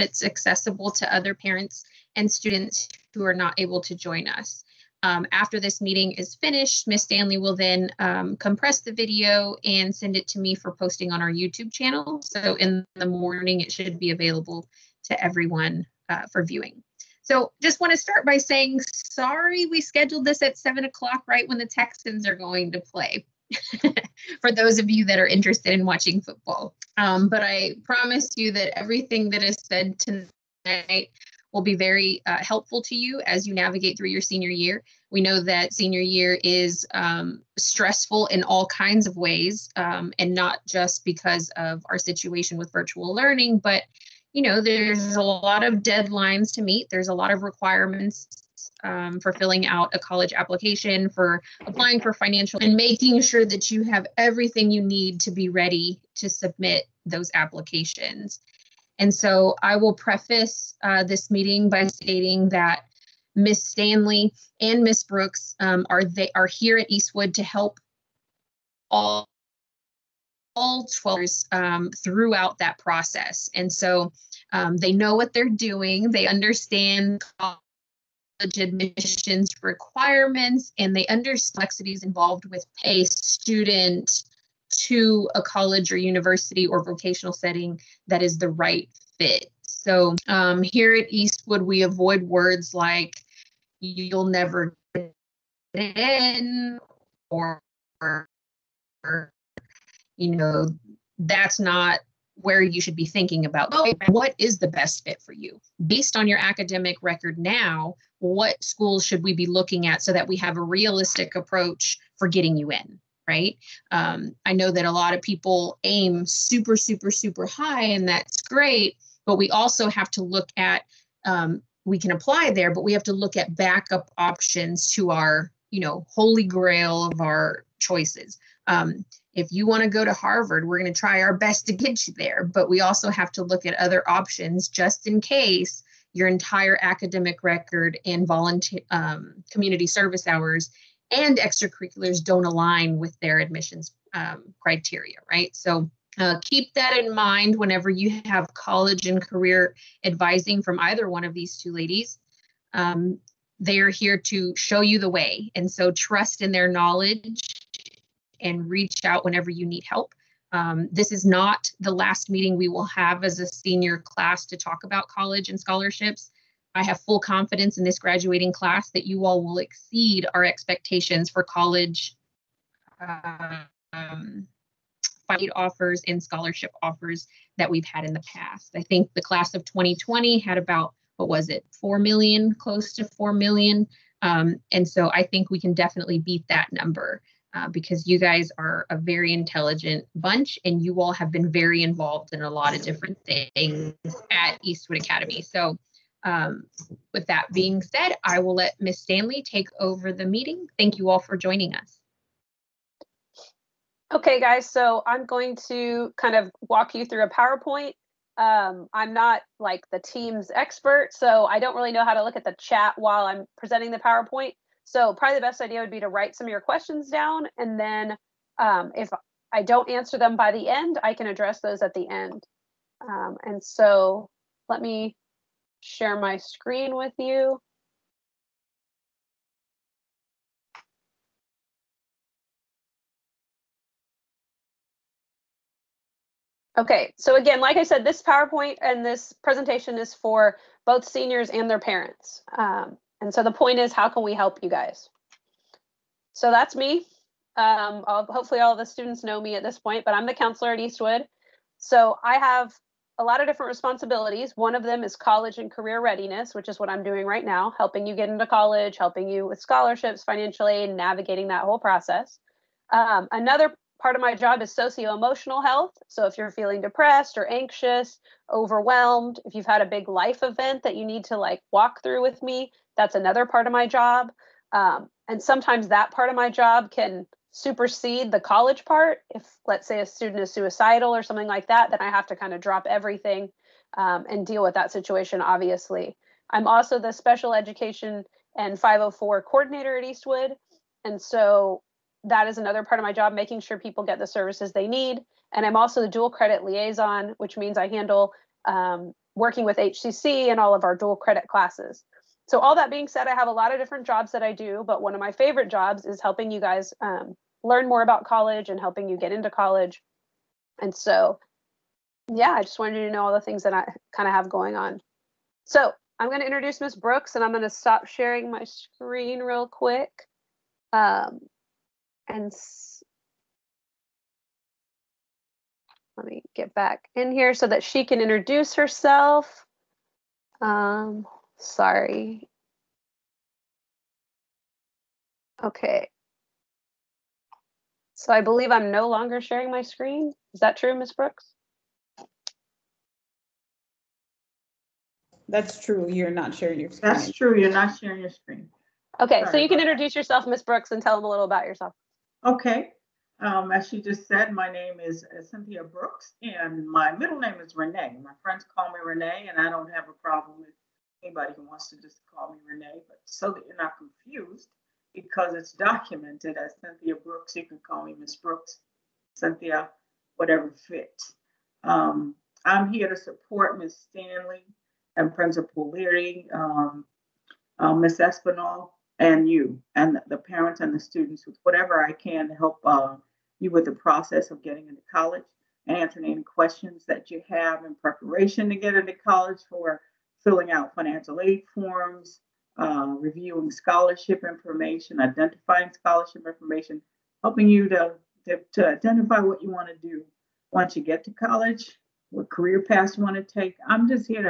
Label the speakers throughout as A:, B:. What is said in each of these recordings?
A: it's accessible to other parents and students who are not able to join us. After this meeting is finished, Ms. Stanley will then compress the video and send it to me for posting on our YouTube channel. So in the morning, it should be available to everyone for viewing. So just want to start by saying, sorry, we scheduled this at 7 o'clock right when the Texans are going to play. For those of you that are interested in watching football. But I promise you that everything that is said tonight will be very helpful to you as you navigate through your senior year. We know that senior year is stressful in all kinds of ways, and not just because of our situation with virtual learning, but there's a lot of deadlines to meet. There's a lot of requirements for filling out a college application, for applying for financial, and making sure that you have everything you need to be ready to submit those applications. And so I will preface this meeting by stating that Ms. Stanley and Ms. Brooks are here at Eastwood to help all 12ers throughout that process. And so they know what they're doing. They understand college admissions requirements, and they understand complexities involved with a student to a college or university or vocational setting that is the right fit. So here at Eastwood, we avoid words like you'll never get in, or that's not where you should be thinking about. What is the best fit for you? Based on your academic record now, what schools should we be looking at so that we have a realistic approach for getting you in, right? I know that a lot of people aim super, super, super high, and that's great, but we also have to look at, we can apply there, but we have to look at backup options to our, holy grail of our choices. If you want to go to Harvard, we're going to try our best to get you there, but we also have to look at other options just in case your entire academic record and volunteer community service hours and extracurriculars don't align with their admissions criteria, right? So keep that in mind whenever you have college and career advising from either one of these two ladies. They are here to show you the way, and so trust in their knowledge and reach out whenever you need help. This is not the last meeting we will have as a senior class to talk about college and scholarships. I have full confidence in this graduating class that you all will exceed our expectations for college offers and scholarship offers that we've had in the past. I think the class of 2020 had about, 4 million, close to 4 million. And so I think we can definitely beat that number. Because you guys are a very intelligent bunch, and you all have been very involved in a lot of different things at Eastwood Academy. So with that being said, I will let Ms. Stanley take over the meeting. Thank you all for joining us.
B: Okay, guys, so I'm going to kind of walk you through a PowerPoint. I'm not like the team's expert, so I don't really know how to look at the chat while I'm presenting the PowerPoint. So probably the best idea would be to write some of your questions down, and then if I don't answer them by the end, I can address those at the end. And so let me share my screen with you. Okay, so again, like I said, this PowerPoint and this presentation is for both seniors and their parents. And so the point is, how can we help you guys? So that's me. Hopefully all the students know me at this point, but I'm the counselor at Eastwood. So I have a lot of different responsibilities. One of them is college and career readiness, which is what I'm doing right now, helping you get into college, helping you with scholarships, financial aid, navigating that whole process. Another part of my job is socio-emotional health. So if you're feeling depressed or anxious, overwhelmed, if you've had a big life event that you need to like walk through with me, that's another part of my job. And sometimes that part of my job can supersede the college part. If, let's say, a student is suicidal or something like that, then I have to kind of drop everything and deal with that situation, obviously. I'm also the special education and 504 coordinator at Eastwood. And so that is another part of my job, making sure people get the services they need. And I'm also the dual credit liaison, which means I handle working with HCC and all of our dual credit classes. So all that being said, I have a lot of different jobs that I do, but one of my favorite jobs is helping you guys learn more about college and helping you get into college. And so, yeah, I just wanted you to know all the things that I kind of have going on. So I'm going to introduce Miss Brooks, and I'm going to stop sharing my screen real quick. Let me get back in here so that she can introduce herself. Sorry. Okay. So I believe I'm no longer sharing my screen. Is that true, Ms. Brooks?
C: That's true. You're not sharing your screen.
D: That's true. You're not sharing your screen.
B: Okay,
D: Sorry
B: so you can
D: about that.
B: introduce yourself, Ms. Brooks, and tell them a little about yourself.
D: Okay. As she just said, my name is Cynthia Brooks, and my middle name is Renee. My friends call me Renee, and I don't have a problem with anybody who wants to just call me Renee. But so that you're not confused, because it's documented as Cynthia Brooks, you can call me Miss Brooks, Cynthia, whatever fits. I'm here to support Miss Stanley and Principal Leary, Miss Espinal, and you, and the parents and the students with whatever I can to help you with the process of getting into college, answering any questions that you have in preparation to get into college, for filling out financial aid forms, reviewing scholarship information, identifying scholarship information, helping you to identify what you want to do once you get to college, what career paths you want to take. I'm just here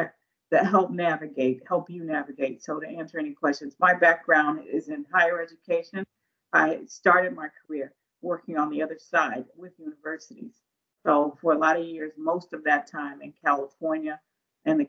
D: to help you navigate. So to answer any questions, my background is in higher education. I started my career working on the other side with universities. So for a lot of years, most of that time in California and the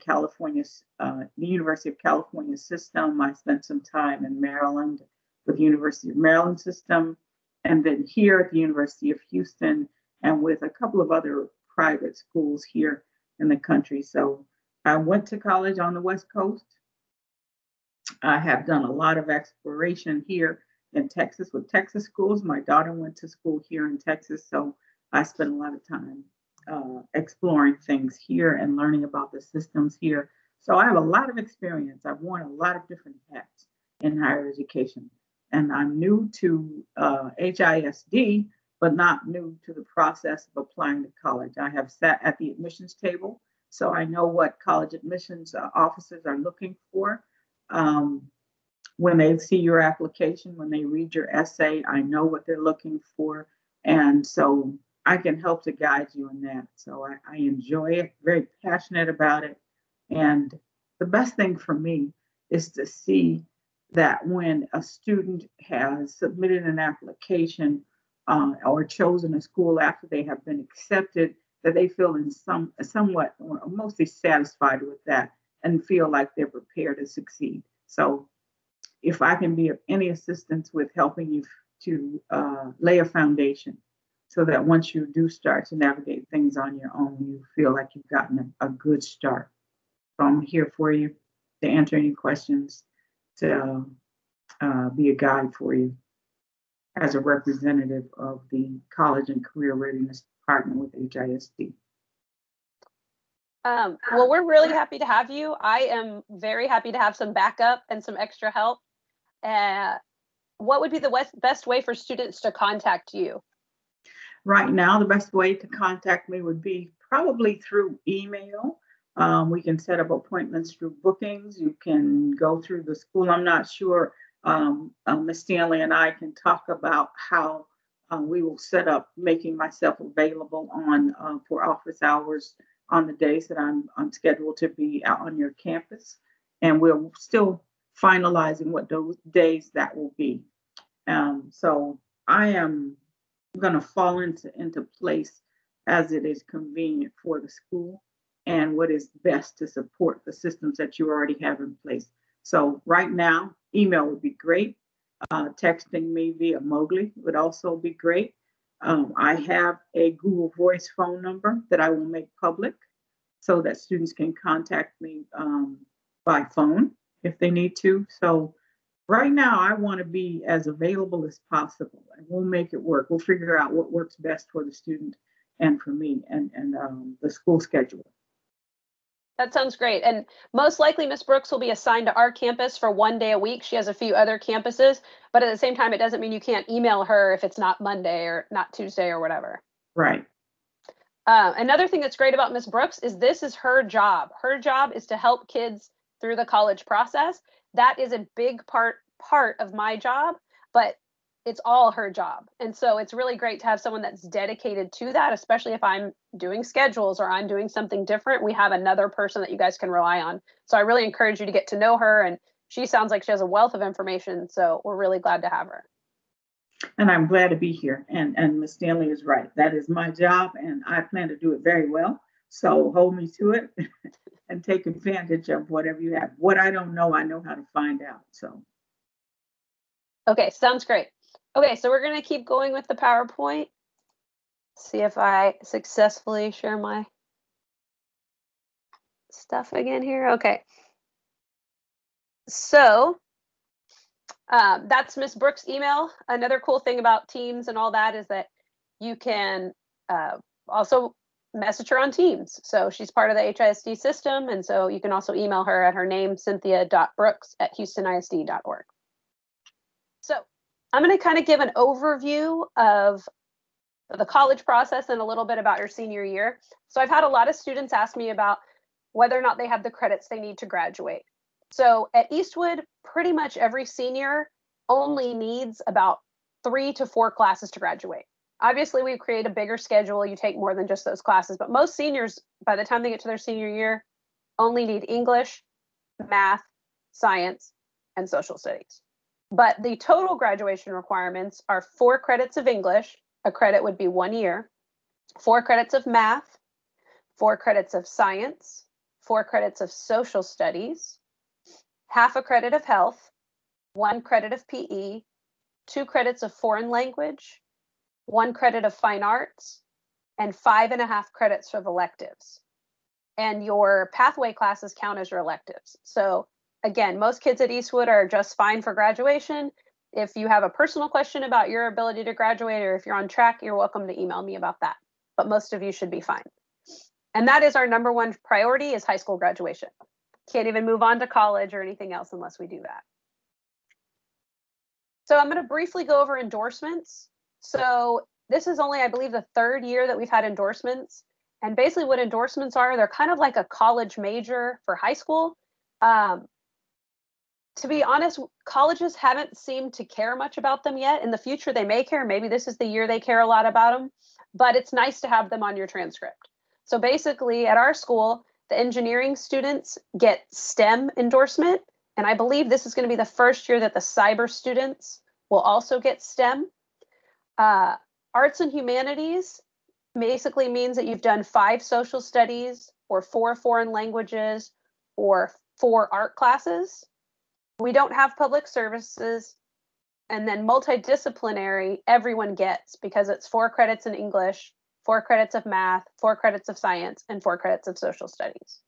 D: University of California system. I spent some time in Maryland with the University of Maryland system, and then here at the University of Houston, and with a couple of other private schools here in the country. So I went to college on the West Coast. I have done a lot of exploration here in Texas with Texas schools. My daughter went to school here in Texas, so I spent a lot of time exploring things here and learning about the systems here. So I have a lot of experience. I've worn a lot of different hats in higher education. And I'm new to HISD, but not new to the process of applying to college. I have sat at the admissions table, so I know what college admissions officers are looking for. When they see your application, when they read your essay, I know what they're looking for. And so I can help to guide you in that. So I enjoy it, very passionate about it. And the best thing for me is to see that when a student has submitted an application or chosen a school after they have been accepted, that they feel somewhat or mostly satisfied with that and feel like they're prepared to succeed. So if I can be of any assistance with helping you to lay a foundation so that once you do start to navigate things on your own, you feel like you've gotten a good start. So I'm here for you to answer any questions, to be a guide for you as a representative of the College and Career Readiness Department with HISD.
B: Well, we're really happy to have you. I am very happy to have some backup and some extra help. What would be the best way for students to contact you?
D: Right now, the best way to contact me would be probably through email. We can set up appointments through bookings. You can go through the school. I'm not sure. Ms. Stanley and I can talk about how we will set up making myself available for office hours on the days that I'm scheduled to be out on your campus. And we're still finalizing what those days that will be. So I am going to fall into place as it is convenient for the school and what is best to support the systems that you already have in place. So right now, email would be great. Texting me via Mowgli would also be great. I have a Google Voice phone number that I will make public so that students can contact me by phone if they need to. So right now, I want to be as available as possible, and we'll make it work. We'll figure out what works best for the student and for me and the school schedule.
B: That sounds great. And most likely Miss Brooks will be assigned to our campus for 1 day a week. She has a few other campuses, but at the same time, it doesn't mean you can't email her if it's not Monday or not Tuesday or whatever.
D: Right.
B: Another thing that's great about Miss Brooks is this is her job. Her job is to help kids through the college process. That is a big part of my job, but it's all her job. And so it's really great to have someone that's dedicated to that, especially if I'm doing schedules or I'm doing something different. We have another person that you guys can rely on. So I really encourage you to get to know her. And she sounds like she has a wealth of information. So we're really glad to have her.
D: And I'm glad to be here. And Ms. Stanley is right. That is my job, and I plan to do it very well. So hold me to it and take advantage of whatever you have. What I don't know, I know how to find out. So.
B: Okay, sounds great. Okay, so we're going to keep going with the PowerPoint. See if I successfully share my stuff again here. Okay. So that's Miss Brooks' email. Another cool thing about Teams and all that is that you can also message her on Teams. So she's part of the HISD system. And so you can also email her at her name, cynthia.brooks@houstonisd.org. So I'm going to kind of give an overview of the college process and a little bit about your senior year. So I've had a lot of students ask me about whether or not they have the credits they need to graduate. So at Eastwood, pretty much every senior only needs about 3 to 4 classes to graduate. Obviously, we create a bigger schedule. You take more than just those classes, but most seniors, by the time they get to their senior year, only need English, math, science, and social studies. But the total graduation requirements are 4 credits of English. A credit would be 1 year, 4 credits of math, 4 credits of science, 4 credits of social studies, half a credit of health, 1 credit of PE, 2 credits of foreign language, 1 credit of fine arts, and 5.5 credits of electives. And your pathway classes count as your electives. So again, most kids at Eastwood are just fine for graduation. If you have a personal question about your ability to graduate, or if you're on track, you're welcome to email me about that. But most of you should be fine. And that is our number 1 priority, is high school graduation. Can't even move on to college or anything else unless we do that. So I'm going to briefly go over endorsements. So this is only, I believe, the 3rd year that we've had endorsements. And basically what endorsements are, they're kind of like a college major for high school. To be honest, colleges haven't seemed to care much about them yet. In the future, they may care. Maybe this is the year they care a lot about them. But it's nice to have them on your transcript. So basically, at our school, the engineering students get STEM endorsement. And I believe this is going to be the first year that the cyber students will also get STEM. Arts and humanities basically means that you've done 5 social studies or 4 foreign languages or 4 art classes. We don't have public services. And then multidisciplinary, everyone gets, because it's 4 credits in English, 4 credits of math, 4 credits of science, and 4 credits of social studies.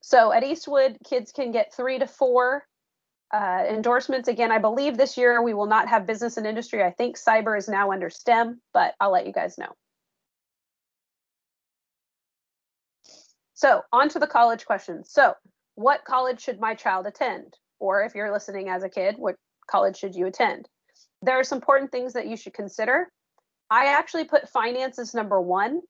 B: So at Eastwood, kids can get 3 to 4 endorsements. Again, I believe this year we will not have business and industry. I think cyber is now under STEM, but I'll let you guys know. So on to the college questions. So what college should my child attend? Or if you're listening as a kid, what college should you attend? There are some important things that you should consider. I actually put finance as number 1,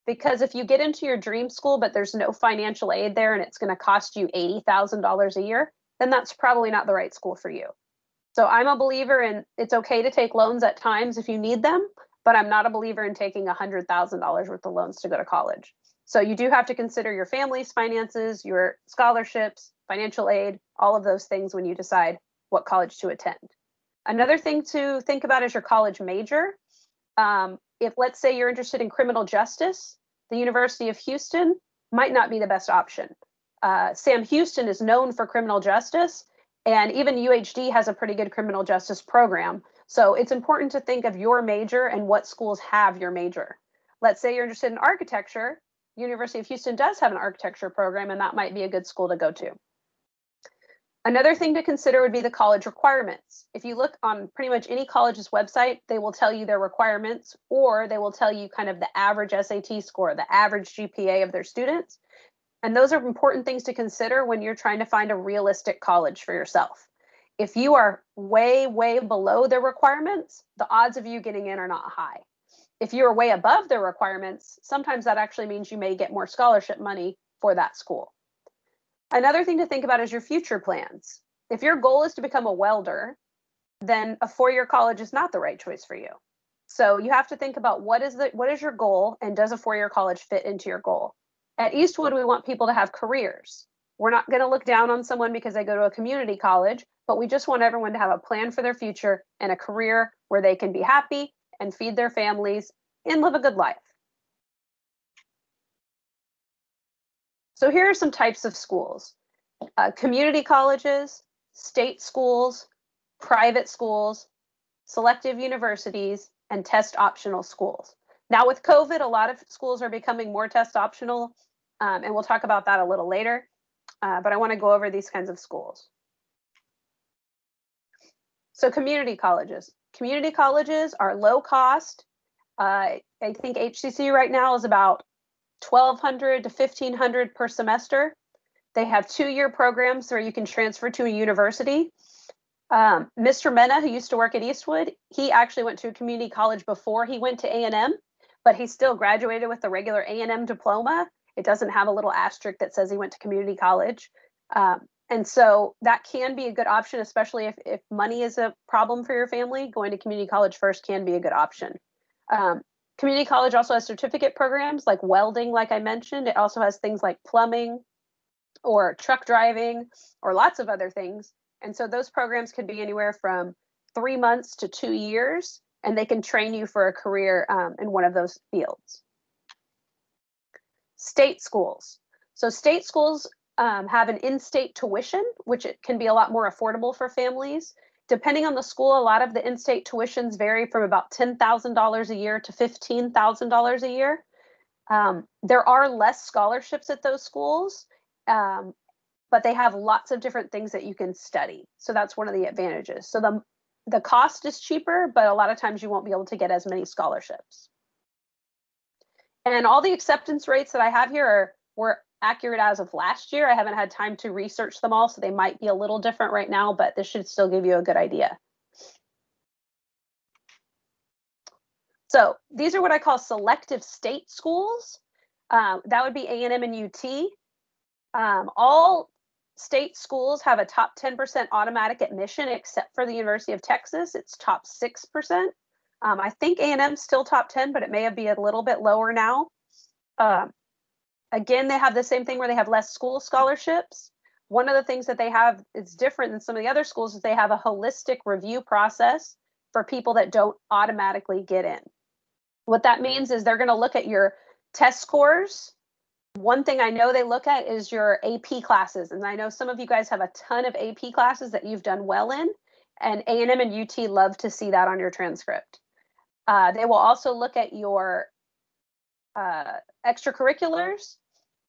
B: because if you get into your dream school, but there's no financial aid there and it's going to cost you $80,000 a year, then that's probably not the right school for you. So I'm a believer in it's okay to take loans at times if you need them, but I'm not a believer in taking $100,000 worth of loans to go to college. So you do have to consider your family's finances, your scholarships, financial aid, all of those things when you decide what college to attend. Another thing to think about is your college major. If, let's say, you're interested in criminal justice, the University of Houston might not be the best option. Sam Houston is known for criminal justice, and even UHD has a pretty good criminal justice program. So it's important to think of your major and what schools have your major. Let's say you're interested in architecture. University of Houston does have an architecture program, and that might be a good school to go to. Another thing to consider would be the college requirements. If you look on pretty much any college's website, they will tell you their requirements, or they will tell you kind of the average SAT score, the average GPA of their students. And those are important things to consider when you're trying to find a realistic college for yourself. If you are way, way below their requirements, the odds of you getting in are not high. If you're way above their requirements, sometimes that actually means you may get more scholarship money for that school. Another thing to think about is your future plans. If your goal is to become a welder, then a four-year college is not the right choice for you. So you have to think about what is your goal, and does a four-year college fit into your goal? At Eastwood, we want people to have careers. We're not going to look down on someone because they go to a community college, but we just want everyone to have a plan for their future and a career where they can be happy and feed their families and live a good life. So here are some types of schools: community colleges, state schools, private schools, selective universities, and test optional schools. Now with COVID, a lot of schools are becoming more test optional, and we'll talk about that a little later, but I want to go over these kinds of schools. So community colleges. Community colleges are low cost. I think HCC right now is about $1,200 to $1,500 per semester. They have 2-year programs where you can transfer to a university. Mr. Mena, who used to work at Eastwood, he actually went to a community college before he went to A&M, but he still graduated with the regular A&M diploma. It doesn't have a little asterisk that says he went to community college. And so that can be a good option, especially if money is a problem for your family. Going to community college first can be a good option. Community college also has certificate programs like welding, like I mentioned. It also has things like plumbing or truck driving or lots of other things. And so those programs could be anywhere from 3 months to 2 years, and they can train you for a career in one of those fields. State schools. So state schools have an in-state tuition, which it can be a lot more affordable for families. Depending on the school, a lot of the in-state tuitions vary from about $10,000 a year to $15,000 a year. There are less scholarships at those schools, but they have lots of different things that you can study. So that's one of the advantages. So the cost is cheaper, but a lot of times you won't be able to get as many scholarships. And all the acceptance rates that I have here were accurate as of last year. I haven't had time to research them all, so they might be a little different right now, but this should still give you a good idea. So these are what I call selective state schools. That would be A&M and UT. All state schools have a top 10% automatic admission, except for the University of Texas. It's top 6%. I think A&M's still top 10, but it may be a little bit lower now. Again, they have the same thing where they have less school scholarships. One of the things that they have is different than some of the other schools is they have a holistic review process for people that don't automatically get in. What that means is they're going to look at your test scores. One thing I know they look at is your AP classes. And I know some of you guys have a ton of AP classes that you've done well in, and A&M and UT love to see that on your transcript. They will also look at your extracurriculars,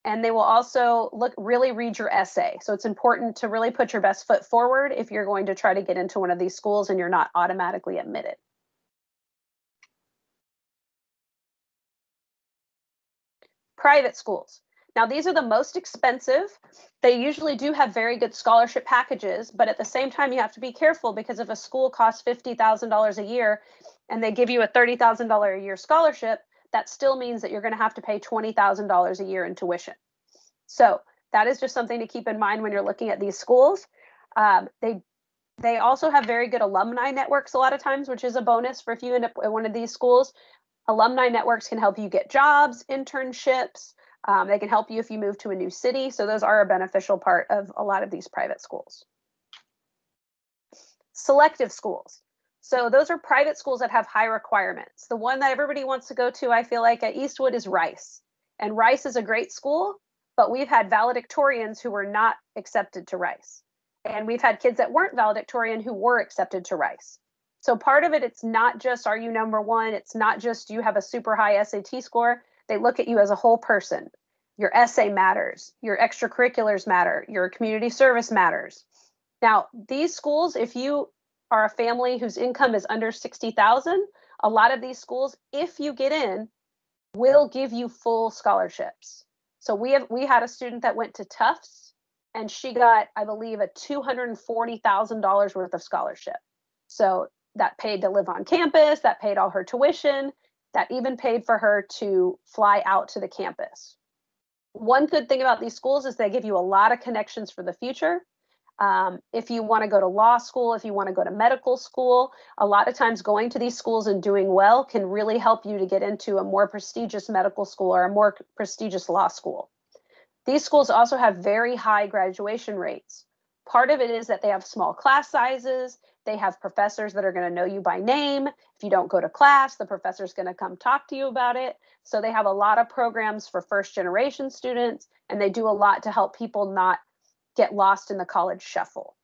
B: and they will also really read your essay. So it's important to really put your best foot forward if you're going to try to get into one of these schools and you're not automatically admitted. Private schools. Now, these are the most expensive. They usually do have very good scholarship packages, but at the same time, you have to be careful, because if a school costs $50,000 a year and they give you a $30,000 a year scholarship, that still means that you're going to have to pay $20,000 a year in tuition. So that is just something to keep in mind when you're looking at these schools. They also have very good alumni networks a lot of times, which is a bonus for if you end up at one of these schools. Alumni networks can help you get jobs, internships. They can help you if you move to a new city. So those are a beneficial part of a lot of these private schools. Selective schools. So those are private schools that have high requirements. The one that everybody wants to go to, I feel like, at Eastwood is Rice. And Rice is a great school, but we've had valedictorians who were not accepted to Rice. And we've had kids that weren't valedictorian who were accepted to Rice. So part of it, it's not just, are you number one? It's not just, you have a super high SAT score. They look at you as a whole person. Your essay matters. Your extracurriculars matter. Your community service matters. Now, these schools, if you are a family whose income is under $60,000, a lot of these schools, if you get in, will give you full scholarships. So we had a student that went to Tufts, and she got, I believe, a $240,000 worth of scholarship. So that paid to live on campus, that paid all her tuition, that even paid for her to fly out to the campus. One good thing about these schools is they give you a lot of connections for the future. If you want to go to law school, if you want to go to medical school, a lot of times going to these schools and doing well can really help you to get into a more prestigious medical school or a more prestigious law school. These schools also have very high graduation rates. Part of it is that they have small class sizes. They have professors that are going to know you by name. If you don't go to class, the professor's going to come talk to you about it. So they have a lot of programs for first generation students, and they do a lot to help people not get lost in the college shuffle.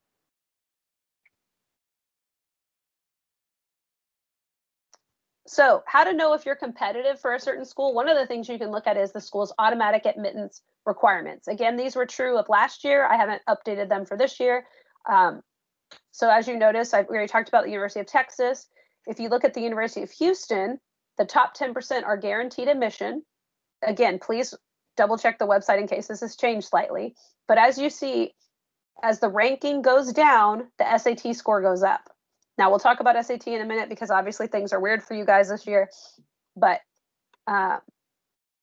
B: So how to know if you're competitive for a certain school? One of the things you can look at is the school's automatic admittance requirements. Again, these were true of last year. I haven't updated them for this year. So as you notice, we already talked about the University of Texas. If you look at the University of Houston, the top 10% are guaranteed admission. Again, please double check the website in case this has changed slightly. But as you see, as the ranking goes down, the SAT score goes up. Now we'll talk about SAT in a minute because obviously things are weird for you guys this year. But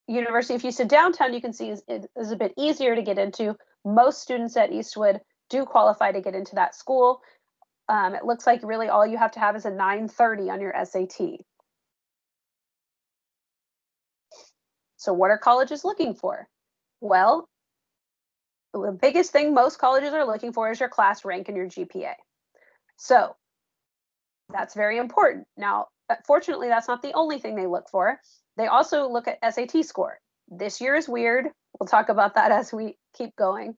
B: University of Houston downtown, you can see is a bit easier to get into. Most students at Eastwood do qualify to get into that school. It looks like really all you have to have is a 930 on your SAT. So what are colleges looking for? Well, the biggest thing most colleges are looking for is your class rank and your GPA. So that's very important. Now, fortunately, that's not the only thing they look for. They also look at SAT score. This year is weird. We'll talk about that as we keep going.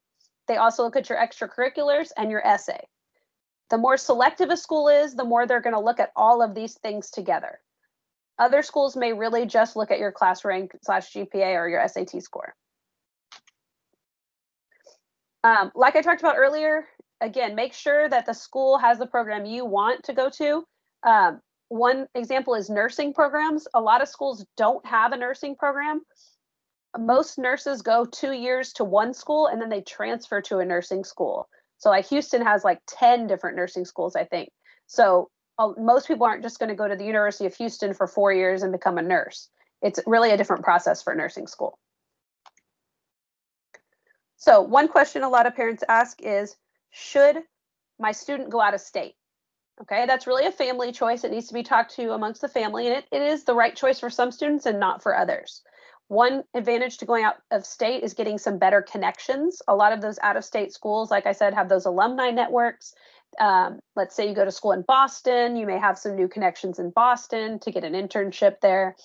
B: They also look at your extracurriculars and your essay. The more selective a school is, the more they're going to look at all of these things together. Other schools may really just look at your class rank / GPA or your SAT score. Like I talked about earlier, again, make sure that the school has the program you want to go to. One example is nursing programs. A lot of schools don't have a nursing program. Most nurses go 2 years to one school and then they transfer to a nursing school. So like Houston has like 10 different nursing schools, I think. So most people aren't just going to go to the University of Houston for 4 years and become a nurse. It's really a different process for nursing school. So one question a lot of parents ask is, should my student go out of state? Okay, that's really a family choice. It needs to be talked to amongst the family, and it is the right choice for some students and not for others. One advantage to going out of state is getting some better connections. A lot of those out-of-state schools, like I said, have those alumni networks. Let's say you go to school in Boston, you may have some new connections in Boston to get an internship there.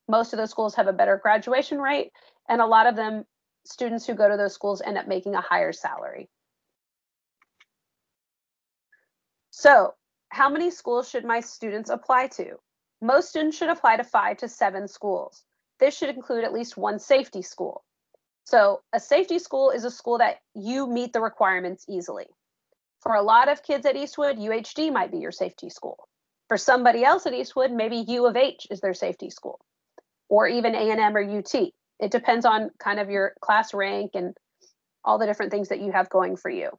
B: Most of those schools have a better graduation rate, and a lot of them, students who go to those schools end up making a higher salary. So how many schools should my students apply to? Most students should apply to 5 to 7 schools. This should include at least one safety school. So a safety school is a school that you meet the requirements easily. For a lot of kids at Eastwood, UHD might be your safety school. For somebody else at Eastwood, maybe U of H is their safety school, or even A&M or UT. It depends on kind of your class rank and all the different things that you have going for you.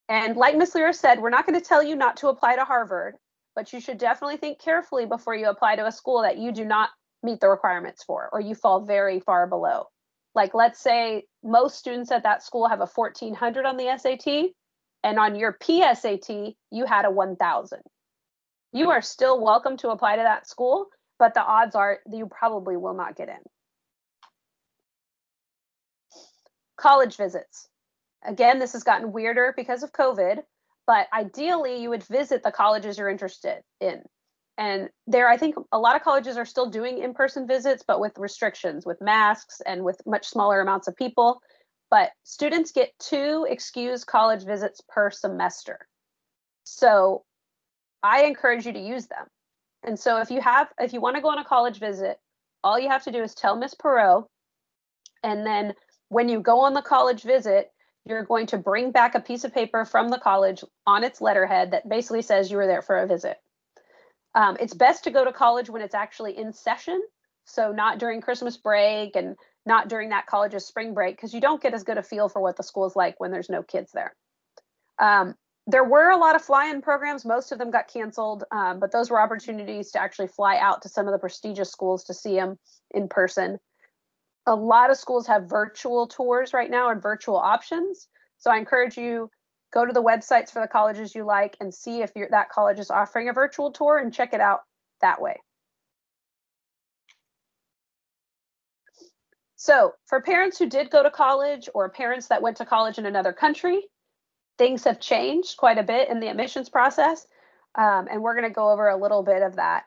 B: And like Ms. Lira said, we're not going to tell you not to apply to Harvard, but you should definitely think carefully before you apply to a school that you do not meet the requirements for, or you fall very far below. Like, let's say most students at that school have a 1400 on the SAT, and on your PSAT, you had a 1000. You are still welcome to apply to that school, but the odds are that you probably will not get in. College visits. Again, this has gotten weirder because of COVID, but ideally you would visit the colleges you're interested in. And there, I think a lot of colleges are still doing in-person visits, but with restrictions, with masks and with much smaller amounts of people. But students get 2 excused college visits per semester. So I encourage you to use them. And so if you want to go on a college visit, all you have to do is tell Ms. Perot. And then when you go on the college visit, you're going to bring back a piece of paper from the college on its letterhead that basically says you were there for a visit. It's best to go to college when it's actually in session. So not during Christmas break and not during that college's spring break, because you don't get as good a feel for what the school is like when there's no kids there. There were a lot of fly-in programs. Most of them got canceled, but those were opportunities to actually fly out to some of the prestigious schools to see them in person. A lot of schools have virtual tours right now and virtual options. So I encourage you, go to the websites for the colleges you like and see if that college is offering a virtual tour and check it out that way. So for parents who did go to college or parents that went to college in another country, things have changed quite a bit in the admissions process. And we're going to go over a little bit of that.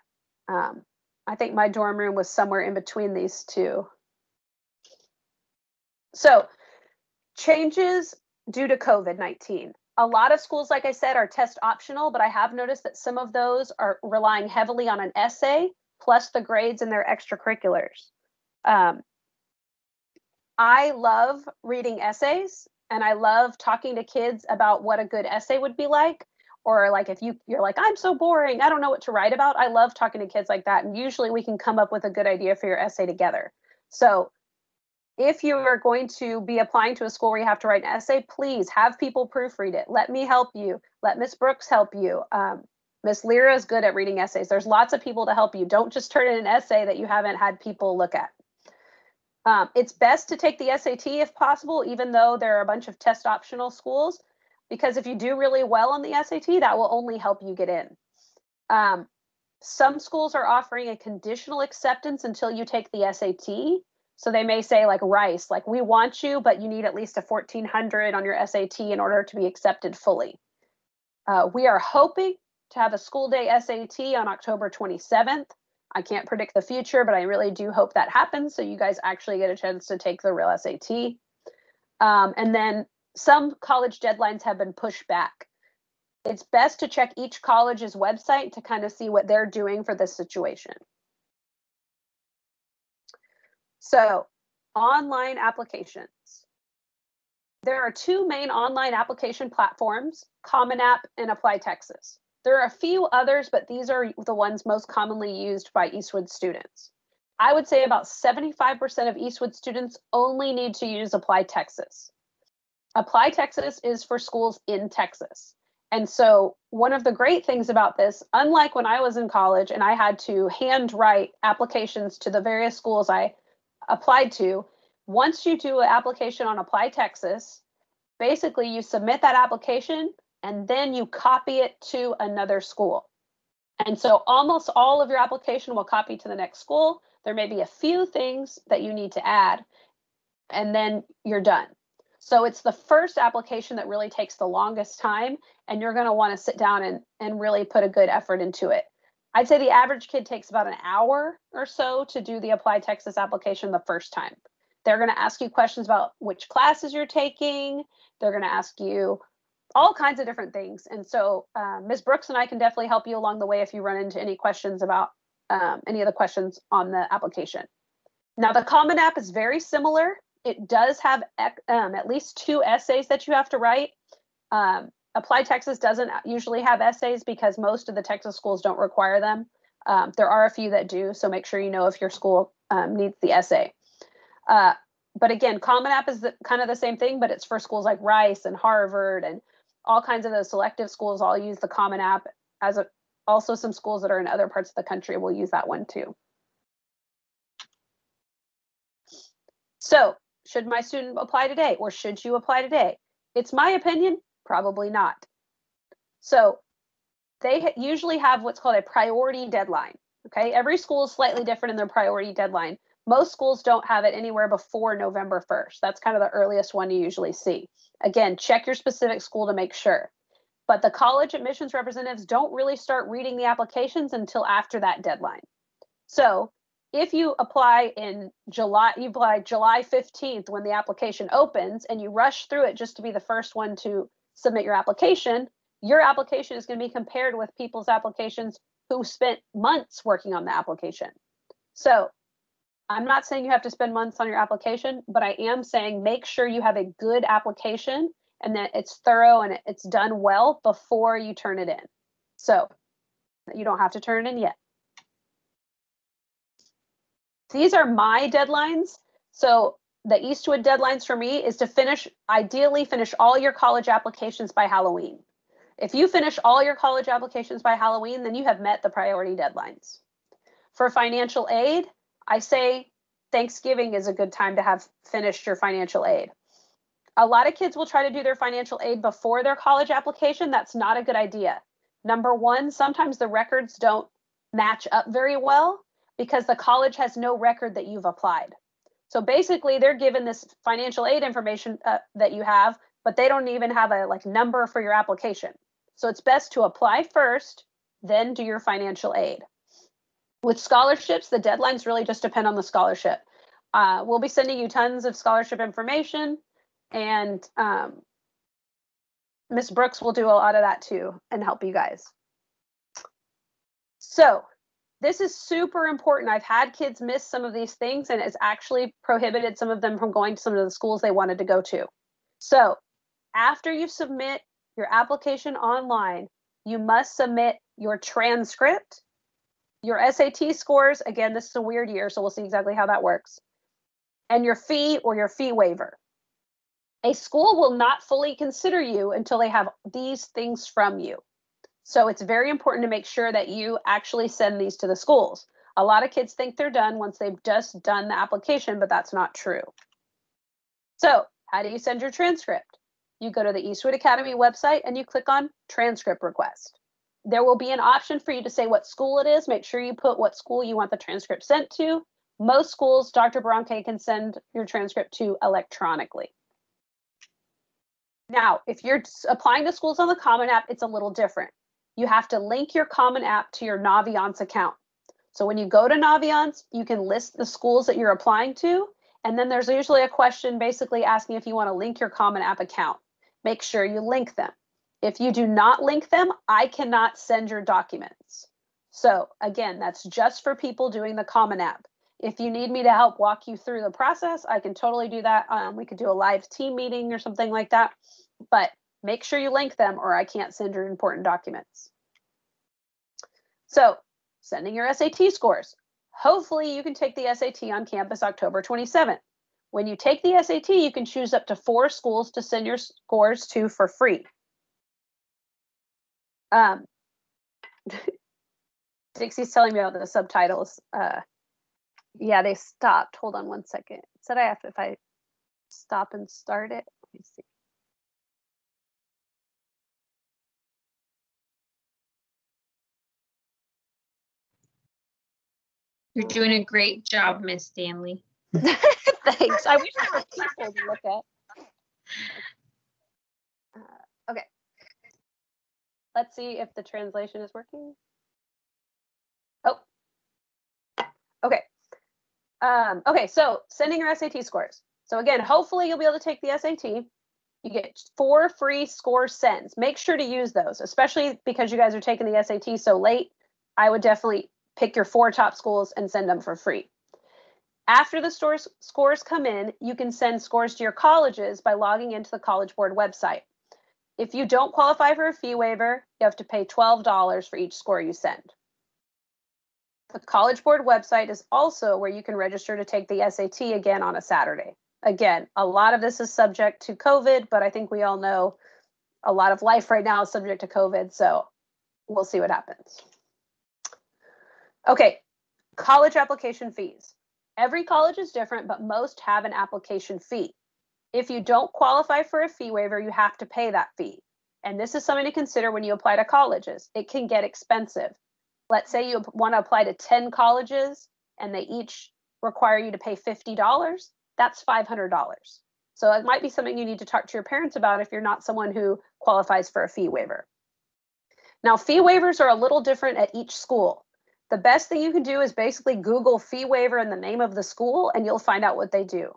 B: I think my dorm room was somewhere in between these two. So changes due to COVID-19. A lot of schools, like I said, are test optional, but I have noticed that some of those are relying heavily on an essay plus the grades in their extracurriculars. I love reading essays and I love talking to kids about what a good essay would be like. Or like if you're like, I'm so boring, I don't know what to write about. I love talking to kids like that. And usually we can come up with a good idea for your essay together. So if you are going to be applying to a school where you have to write an essay, please have people proofread it. Let me help you. Let Miss Brooks help you. Miss Lyra is good at reading essays. There's lots of people to help you. Don't just turn in an essay that you haven't had people look at. It's best to take the SAT if possible, even though there are a bunch of test optional schools, because if you do really well on the SAT, that will only help you get in. Some schools are offering a conditional acceptance until you take the SAT. So they may say like Rice, like we want you, but you need at least a 1400 on your SAT in order to be accepted fully. We are hoping to have a school day SAT on October 27th. I can't predict the future, but I really do hope that happens. So you guys actually get a chance to take the real SAT. And then some college deadlines have been pushed back. It's best to check each college's website to kind of see what they're doing for this situation. So online applications. There are two main online application platforms, Common App and Apply Texas. There are a few others, but these are the ones most commonly used by Eastwood students. I would say about 75% of Eastwood students only need to use Apply Texas. Apply Texas is for schools in Texas. And so one of the great things about this, unlike when I was in college and I had to handwrite applications to the various schools I applied to, once you do an application on Apply Texas, basically you submit that application and then you copy it to another school. And so almost all of your application will copy to the next school. There may be a few things that you need to add, and then you're done. So it's the first application that really takes the longest time, and you're going to want to sit down and really put a good effort into it. I'd say the average kid takes about an hour or so to do the Apply Texas application the first time. They're going to ask you questions about which classes you're taking. They're going to ask you all kinds of different things. And so Ms. Brooks and I can definitely help you along the way if you run into any questions about any of the questions on the application. Now, the Common App is very similar. It does have at least 2 essays that you have to write. Apply Texas doesn't usually have essays because most of the Texas schools don't require them. There are a few that do, so make sure you know if your school needs the essay. But again, Common App is kind of the same thing, but it's for schools like Rice and Harvard and all kinds of those selective schools all use the Common App. Also some schools that are in other parts of the country will use that one too. So should my student apply today or should you apply today? It's my opinion, probably not. So they usually have what's called a priority deadline. Okay, every school is slightly different in their priority deadline. Most schools don't have it anywhere before November 1st. That's kind of the earliest one you usually see. Again, check your specific school to make sure. But the college admissions representatives don't really start reading the applications until after that deadline. So if you apply in July, you apply July 15th when the application opens and you rush through it just to be the first one to submit your application is going to be compared with people's applications who spent months working on the application. So I'm not saying you have to spend months on your application, but I am saying make sure you have a good application and that it's thorough and it's done well before you turn it in. So you don't have to turn it in yet. These are my deadlines. So the Eastwood deadlines for me is to ideally finish all your college applications by Halloween. If you finish all your college applications by Halloween, then you have met the priority deadlines. For financial aid, I say Thanksgiving is a good time to have finished your financial aid. A lot of kids will try to do their financial aid before their college application. That's not a good idea. Number one, sometimes the records don't match up very well because the college has no record that you've applied. So basically, they're given this financial aid information that you have, but they don't even have a number for your application. So it's best to apply first, then do your financial aid. With scholarships, the deadlines really just depend on the scholarship. We'll be sending you tons of scholarship information, and Ms. Brooks will do a lot of that too and help you guys. So this is super important. I've had kids miss some of these things, and it's actually prohibited some of them from going to some of the schools they wanted to go to. So after you submit your application online, you must submit your transcript, your SAT scores. Again, this is a weird year, so we'll see exactly how that works. And your fee or your fee waiver. A school will not fully consider you until they have these things from you. So it's very important to make sure that you actually send these to the schools. A lot of kids think they're done once they've just done the application, but that's not true. So how do you send your transcript? You go to the Eastwood Academy website and you click on transcript request. There will be an option for you to say what school it is. Make sure you put what school you want the transcript sent to. Most schools, Dr. Bronte can send your transcript to electronically. Now, if you're applying to schools on the Common App, it's a little different. You have to link your Common App to your Naviance account. So when you go to Naviance, you can list the schools that you're applying to, and then there's usually a question basically asking if you want to link your Common App account. Make sure you link them. If you do not link them, I cannot send your documents. So again, that's just for people doing the Common App. If you need me to help walk you through the process, I can totally do that. We could do a live team meeting or something like that, but make sure you link them or I can't send your important documents. So sending your SAT scores. Hopefully you can take the SAT on campus October 27th. When you take the SAT, you can choose up to 4 schools to send your scores to for free. Dixie's telling me about the subtitles. Yeah, they stopped. Hold on one second. It said I have to, if I stop and start it. Let me see.
A: You're doing a great job, Miss Stanley.
B: Thanks. I wish I had people to look at. Okay. Let's see if the translation is working. Oh. Okay. Okay, so sending your SAT scores. So again, hopefully you'll be able to take the SAT. You get 4 free score sends. Make sure to use those, especially because you guys are taking the SAT so late. I would definitely pick your 4 top schools and send them for free. After the scores come in, you can send scores to your colleges by logging into the College Board website. If you don't qualify for a fee waiver, you have to pay $12 for each score you send. The College Board website is also where you can register to take the SAT again on a Saturday. Again, a lot of this is subject to COVID, but I think we all know a lot of life right now is subject to COVID, so we'll see what happens. Okay, college application fees. Every college is different, but most have an application fee. If you don't qualify for a fee waiver, you have to pay that fee. And this is something to consider when you apply to colleges. It can get expensive. Let's say you want to apply to 10 colleges and they each require you to pay $50. That's $500. So it might be something you need to talk to your parents about if you're not someone who qualifies for a fee waiver. Now, fee waivers are a little different at each school. The best thing you can do is basically Google fee waiver in the name of the school and you'll find out what they do.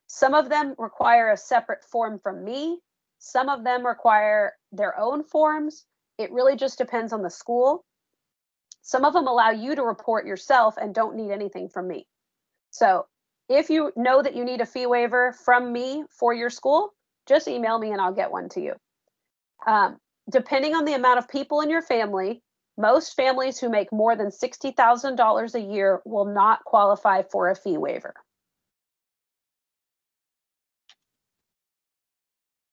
B: Some of them require a separate form from me. Some of them require their own forms. It really just depends on the school. Some of them allow you to report yourself and don't need anything from me. So if you know that you need a fee waiver from me for your school, just email me and I'll get one to you. Depending on the amount of people in your family, Most families who make more than $60,000 a year will not qualify for a fee waiver.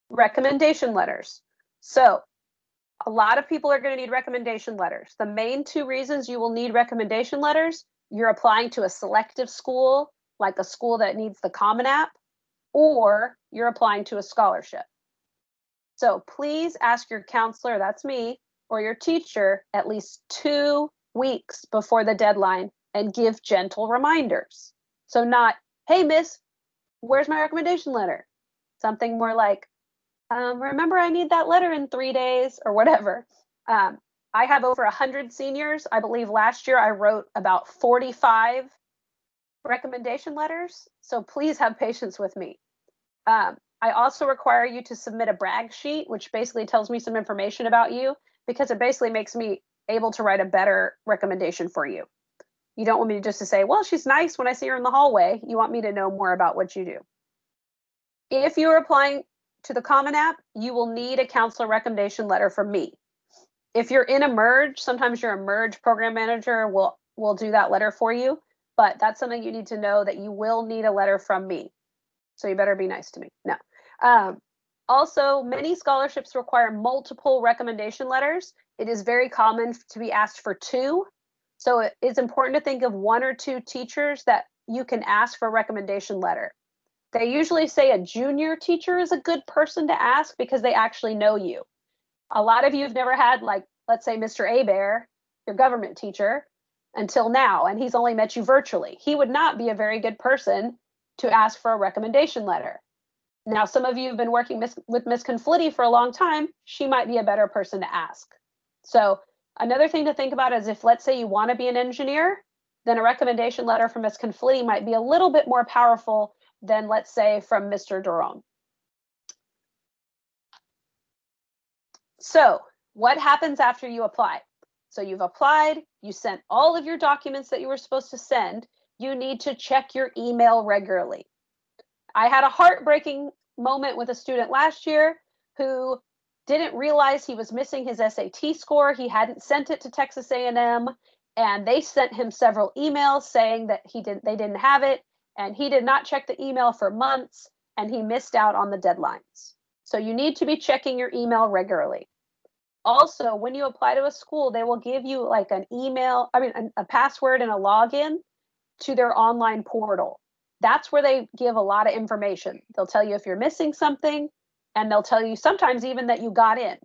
B: Recommendation letters. So a lot of people are going to need recommendation letters. The main two reasons you will need recommendation letters: you're applying to a selective school, like a school that needs the Common App, or you're applying to a scholarship. So please ask your counselor, that's me, or your teacher at least 2 weeks before the deadline and give gentle reminders. So not, hey, miss, where's my recommendation letter? Something more like, remember I need that letter in 3 days, or whatever. I have over 100 seniors. I believe last year I wrote about 45 recommendation letters. So please have patience with me. I also require you to submit a brag sheet, which basically tells me some information about you, because it basically makes me able to write a better recommendation for you. You don't want me just to say, well, she's nice when I see her in the hallway. You want me to know more about what you do. If you're applying to the Common App, you will need a counselor recommendation letter from me. If you're in a merge, sometimes your merge program manager will do that letter for you, but that's something you need to know, that you will need a letter from me. So you better be nice to me. No. Also, many scholarships require multiple recommendation letters. It is very common to be asked for 2. So it's important to think of 1 or 2 teachers that you can ask for a recommendation letter. They usually say a junior teacher is a good person to ask because they actually know you. A lot of you have never had, like, let's say Mr. Abear, your government teacher, until now, and he's only met you virtually. He would not be a very good person to ask for a recommendation letter. Now, some of you have been working with Miss Conflitti for a long time. She might be a better person to ask. So another thing to think about is, if, let's say, you want to be an engineer, then a recommendation letter from Miss Conflitti might be a little bit more powerful than, let's say, from Mr. Durham. So what happens after you apply? So you've applied, you sent all of your documents that you were supposed to send. You need to check your email regularly. I had a heartbreaking moment with a student last year who didn't realize he was missing his SAT score. He hadn't sent it to Texas A&M, and they sent him several emails saying that they didn't have it, and he did not check the email for months, and he missed out on the deadlines. So you need to be checking your email regularly. Also, when you apply to a school, they will give you like a password and a login to their online portal. That's where they give a lot of information. They'll tell you if you're missing something, and they'll tell you sometimes even that you got in.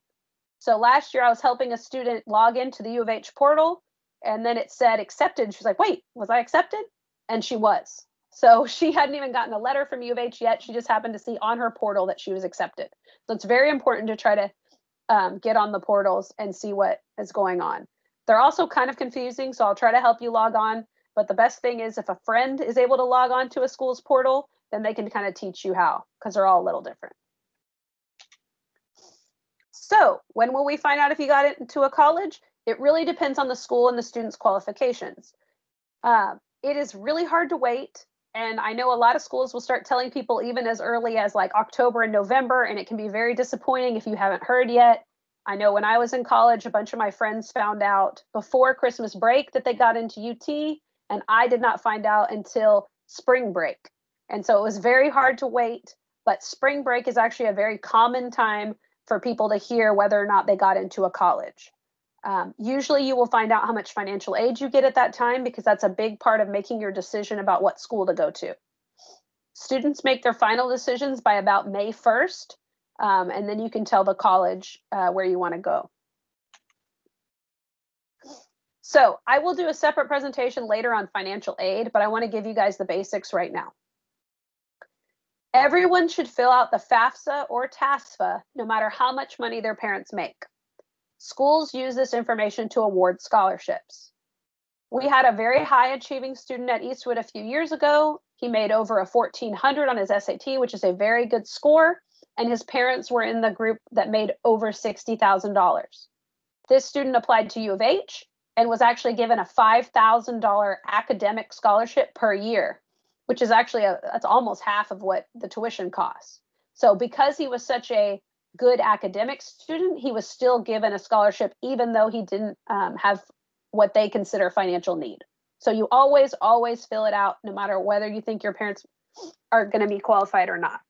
B: So last year I was helping a student log into the U of H portal, and then it said accepted. She's like, wait, was I accepted? And she was. So she hadn't even gotten a letter from U of H yet. She just happened to see on her portal that she was accepted. So it's very important to try to get on the portals and see what is going on. They're also kind of confusing, so I'll try to help you log on. But the best thing is, if a friend is able to log on to a school's portal, then they can kind of teach you how, because they're all a little different. So when will we find out if you got into a college? It really depends on the school and the student's qualifications. It is really hard to wait. And I know a lot of schools will start telling people even as early as like October and November, and it can be very disappointing if you haven't heard yet. I know when I was in college, a bunch of my friends found out before Christmas break that they got into UT, and I did not find out until spring break. And so it was very hard to wait, but spring break is actually a very common time for people to hear whether or not they got into a college. Usually you will find out how much financial aid you get at that time, because that's a big part of making your decision about what school to go to. Students make their final decisions by about May 1st, and then you can tell the college where you want to go. So I will do a separate presentation later on financial aid, but I want to give you guys the basics right now. Everyone should fill out the FAFSA or TASFA, no matter how much money their parents make. Schools use this information to award scholarships. We had a very high achieving student at Eastwood a few years ago. He made over a 1400 on his SAT, which is a very good score, and his parents were in the group that made over $60,000. This student applied to U of H and was actually given a $5,000 academic scholarship per year, which is actually that's almost half of what the tuition costs. So because he was such a good academic student, he was still given a scholarship, even though he didn't have what they consider financial need. So you always fill it out, no matter whether you think your parents are going to be qualified or not.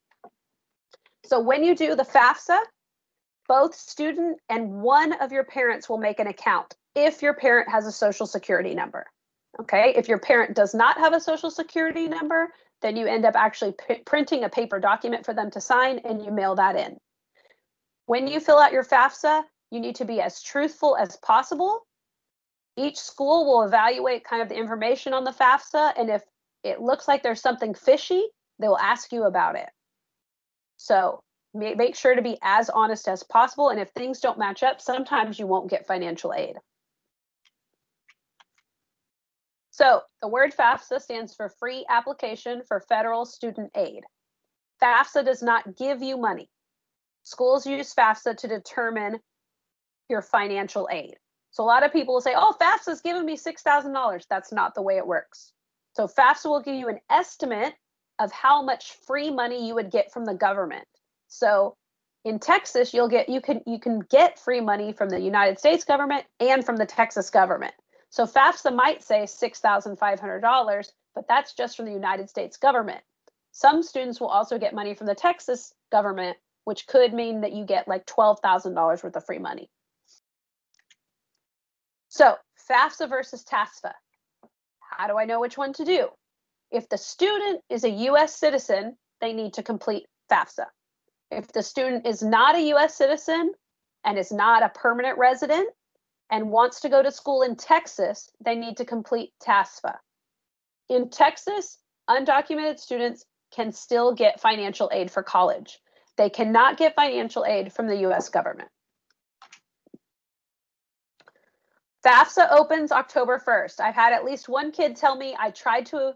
B: So when you do the FAFSA, both student and one of your parents will make an account if your parent has a social security number. Okay, if your parent does not have a social security number, then you end up actually printing a paper document for them to sign and you mail that in. When you fill out your FAFSA, you need to be as truthful as possible. Each school will evaluate kind of the information on the FAFSA, and if it looks like there's something fishy, they will ask you about it. So make sure to be as honest as possible, and if things don't match up, sometimes you won't get financial aid. So the word FAFSA stands for Free Application for Federal Student Aid. FAFSA does not give you money. Schools use FAFSA to determine your financial aid. So a lot of people will say, oh, FAFSA is giving me $6,000. That's not the way it works. So FAFSA will give you an estimate of how much free money you would get from the government. So in Texas, you can get free money from the United States government and from the Texas government. So FAFSA might say $6,500, but that's just from the United States government. Some students will also get money from the Texas government, which could mean that you get like $12,000 worth of free money. So FAFSA versus TASFA. How do I know which one to do? If the student is a US citizen, they need to complete FAFSA. If the student is not a US citizen and is not a permanent resident and wants to go to school in Texas, they need to complete TASFA. In Texas, undocumented students can still get financial aid for college. They cannot get financial aid from the US government. FAFSA opens October 1st. I've had at least one kid tell me I tried to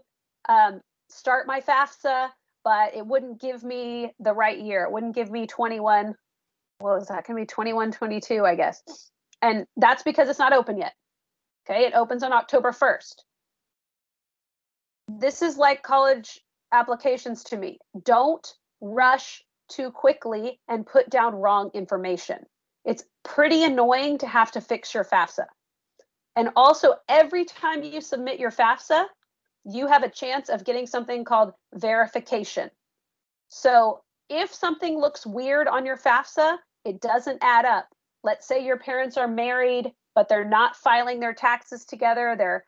B: start my FAFSA, but it wouldn't give me the right year. It wouldn't give me 21. What was that? Going to be 21, 22, I guess. And that's because it's not open yet. Okay, it opens on October 1st. This is like college applications to me. Don't rush too quickly and put down wrong information. It's pretty annoying to have to fix your FAFSA. And also, every time you submit your FAFSA, you have a chance of getting something called verification. So if something looks weird on your FAFSA, it doesn't add up. Let's say your parents are married, but they're not filing their taxes together.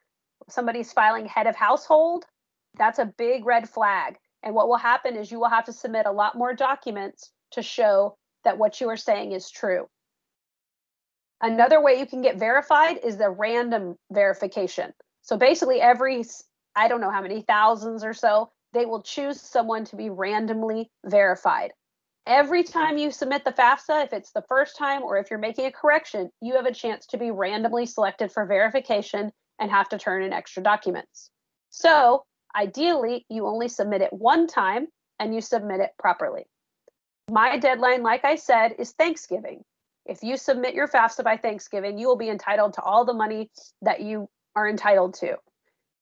B: Somebody's filing head of household. That's a big red flag. And what will happen is you will have to submit a lot more documents to show that what you are saying is true. Another way you can get verified is the random verification. So basically every, I don't know how many thousands or so, they will choose someone to be randomly verified. Every time you submit the FAFSA, if it's the first time or if you're making a correction, you have a chance to be randomly selected for verification and have to turn in extra documents. So ideally, you only submit it one time and you submit it properly. My deadline, like I said, is Thanksgiving. If you submit your FAFSA by Thanksgiving, you will be entitled to all the money that you are entitled to.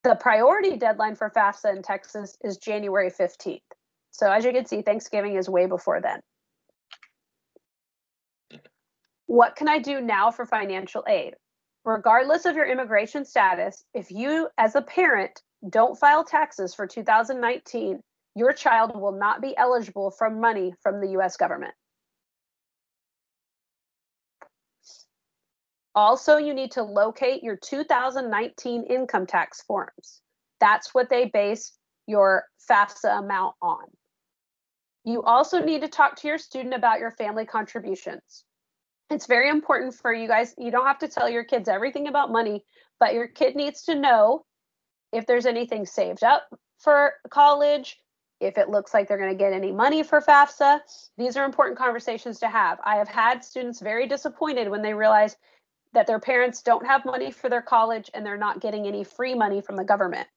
B: The priority deadline for FAFSA in Texas is January 15th. So as you can see, Thanksgiving is way before then. What can I do now for financial aid? Regardless of your immigration status, if you as a parent don't file taxes for 2019, your child will not be eligible for money from the US government. Also, you need to locate your 2019 income tax forms. That's what they base your FAFSA amount on. You also need to talk to your student about your family contributions. It's very important for you guys. You don't have to tell your kids everything about money, but your kid needs to know if there's anything saved up for college, if it looks like they're going to get any money for FAFSA. These are important conversations to have. I have had students very disappointed when they realize that their parents don't have money for their college and they're not getting any free money from the government.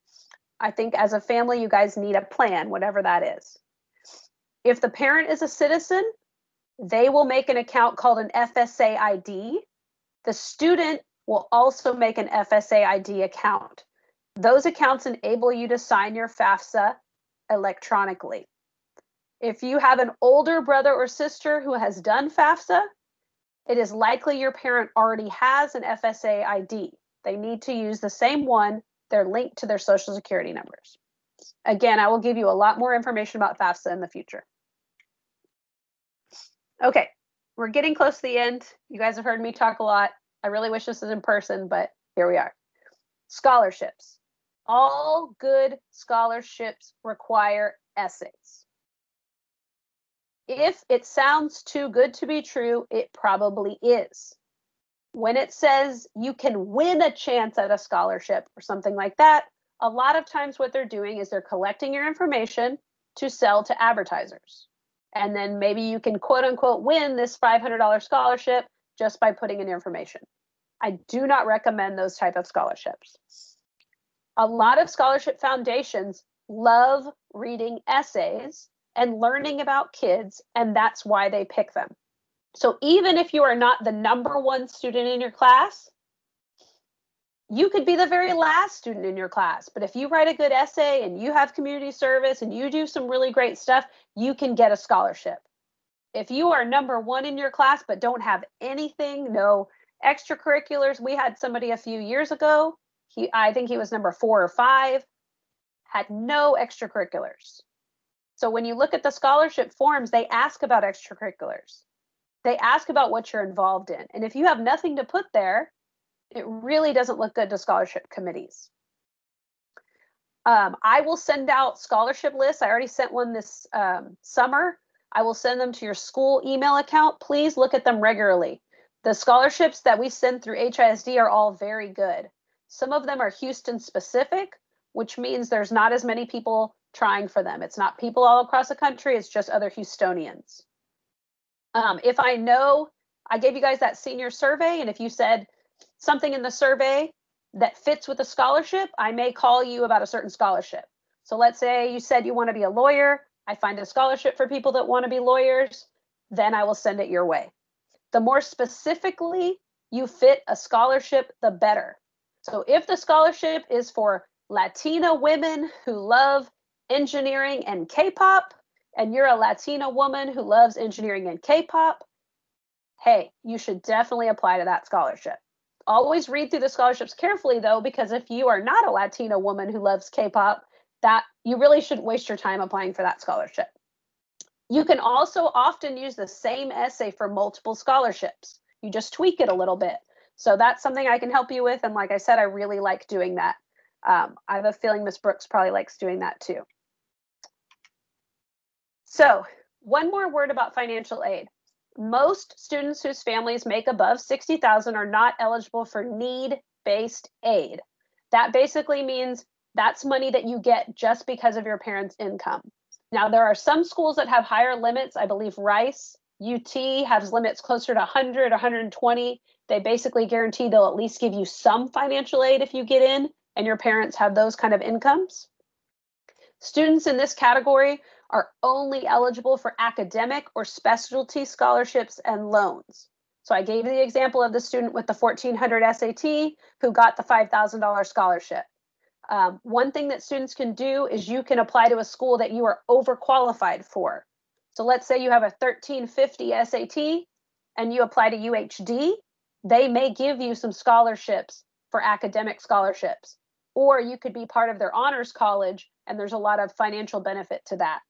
B: I think as a family, you guys need a plan, whatever that is. If the parent is a citizen, they will make an account called an FSA ID. The student will also make an FSA ID account. Those accounts enable you to sign your FAFSA electronically. If you have an older brother or sister who has done FAFSA, it is likely your parent already has an FSA ID. They need to use the same one. They're linked to their social security numbers. Again, I will give you a lot more information about FAFSA in the future. Okay, we're getting close to the end. You guys have heard me talk a lot. I really wish this was in person, but here we are. Scholarships. All good scholarships require essays. If it sounds too good to be true, it probably is. When it says you can win a chance at a scholarship or something like that, a lot of times what they're doing is they're collecting your information to sell to advertisers. And then maybe you can quote unquote win this $500 scholarship just by putting in information. I do not recommend those type of scholarships. A lot of scholarship foundations love reading essays and learning about kids, and that's why they pick them. So even if you are not the #1 student in your class, you could be the very last student in your class. But if you write a good essay and you have community service and you do some really great stuff, you can get a scholarship. If you are #1 in your class but don't have anything, no extracurriculars, we had somebody a few years ago, I think he was #4 or 5, had no extracurriculars. So when you look at the scholarship forms, they ask about extracurriculars. They ask about what you're involved in. And if you have nothing to put there, it really doesn't look good to scholarship committees. I will send out scholarship lists. I already sent one this summer. I will send them to your school email account. Please look at them regularly. The scholarships that we send through HISD are all very good. Some of them are Houston specific, which means there's not as many people trying for them. It's not people all across the country, it's just other Houstonians. If I know, I gave you guys that senior survey, and if you said something in the survey that fits with a scholarship, I may call you about a certain scholarship. So let's say you said you want to be a lawyer, I find a scholarship for people that want to be lawyers, then I will send it your way. The more specifically you fit a scholarship, the better. So if the scholarship is for Latina women who love engineering and K-pop, and you're a Latina woman who loves engineering and K-pop, hey, you should definitely apply to that scholarship. Always read through the scholarships carefully though, because if you are not a Latina woman who loves K-pop, that you really shouldn't waste your time applying for that scholarship. You can also often use the same essay for multiple scholarships. You just tweak it a little bit. So that's something I can help you with. And like I said, I really like doing that. I have a feeling Ms. Brooks probably likes doing that too. So one more word about financial aid. Most students whose families make above $60,000 are not eligible for need-based aid. That basically means that's money that you get just because of your parents' income. Now, there are some schools that have higher limits. I believe Rice, UT has limits closer to 100, 120. They basically guarantee they'll at least give you some financial aid if you get in and your parents have those kind of incomes. Students in this category are only eligible for academic or specialty scholarships and loans. So I gave you the example of the student with the 1400 SAT who got the $5,000 scholarship. One thing that students can do is you can apply to a school that you are overqualified for. So let's say you have a 1350 SAT and you apply to UHD, they may give you some scholarships for academic scholarships, or you could be part of their honors college and there's a lot of financial benefit to that.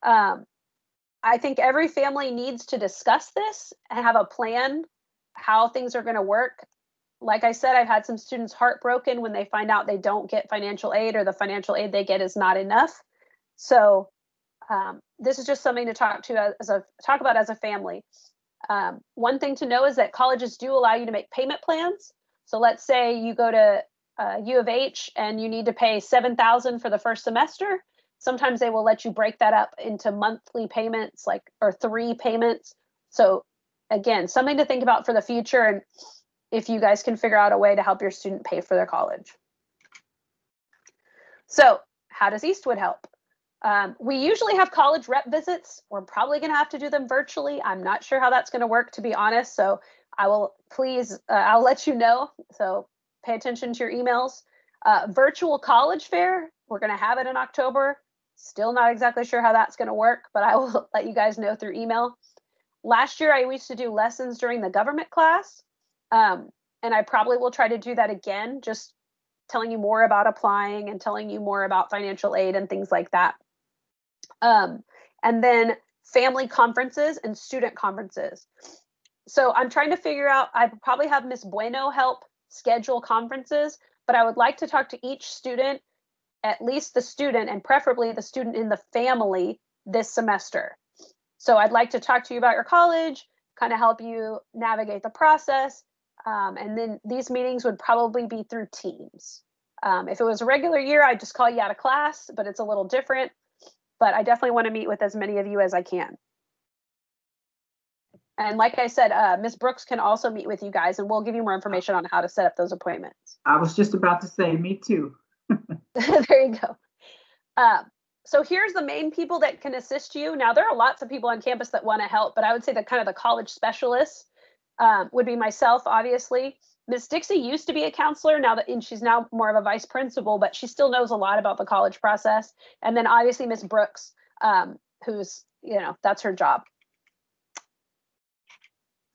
B: I think every family needs to discuss this and have a plan how things are going to work. Like I said, I've had some students heartbroken when they find out they don't get financial aid or the financial aid they get is not enough. So this is just something to talk about as a family. One thing to know is that colleges do allow you to make payment plans. So let's say you go to U of H and you need to pay $7,000 for the first semester. Sometimes they will let you break that up into monthly payments, or 3 payments. So again, something to think about for the future, and if you guys can figure out a way to help your student pay for their college. So how does Eastwood help? We usually have college rep visits. We're probably going to have to do them virtually. I'm not sure how that's going to work, to be honest. So I will I'll let you know. So pay attention to your emails. Virtual college fair, we're going to have it in October. Still not exactly sure how that's going to work, but I will let you guys know through email. Last year, I used to do lessons during the government class, and I probably will try to do that again, just telling you more about applying and telling you more about financial aid and things like that. And then family conferences and student conferences. So I'm trying to figure out, I probably have Miss Bueno help schedule conferences, but I would like to talk to each student, at least the student, and preferably the student in the family this semester. So I'd like to talk to you about your college, kind of help you navigate the process. And then these meetings would probably be through Teams. If it was a regular year, I'd just call you out of class, but it's a little different. But I definitely want to meet with as many of you as I can. And like I said, Ms. Brooks can also meet with you guys, and we'll give you more information on how to set up those appointments.
D: I was just about to say, me too.
B: There you go. So here's the main people that can assist you. Now, there are lots of people on campus that want to help, but I would say that kind of the college specialists would be myself, obviously. Ms. Dixie used to be a counselor, and she's now more of a vice principal, but she still knows a lot about the college process. And then obviously Ms. Brooks, who's, that's her job.